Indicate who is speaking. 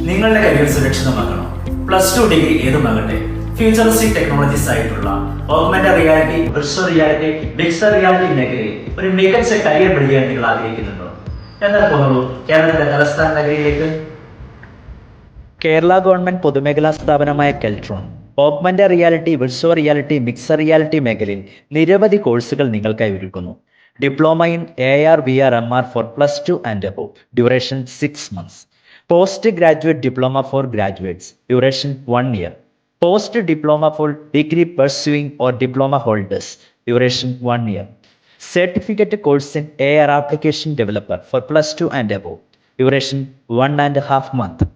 Speaker 1: നിങ്ങളുടെ career സുരക്ഷിതമാക്കണം. +2 degree ഏതുമാകട്ടെ, futuristic technologies ആയിട്ടുള്ള augmented reality, virtual reality, mixed reality മേഖലയിൽ ഒരു മികച്ച കരിയർ ബിൽഡ് ചെയ്യാൻ നിങ്ങൾ ആഗ്രഹിക്കുന്നുണ്ടോ? എന്നാൽ പോകുന്നു കേരളത്തിന്റെ തലസ്ഥാന നഗരിയിലേക്ക്.
Speaker 2: കേരള ഗവൺമെന്റ് പൊതുമേഖലാ സ്ഥാപനമായ Keltron augmented reality, virtual reality, mixed reality മേഖലയിൽ നിരവധി കോഴ്സുകൾ നിങ്ങൾക്കായി ഒരുക്കുന്നു. Diploma in AR VR MR for +2 and above, duration 6 months. Post graduate diploma for graduates, duration 1 year. Post diploma for degree pursuing or diploma holders, duration 1 year. Certificate course in AR application developer for +2 and above, duration 1.5 months.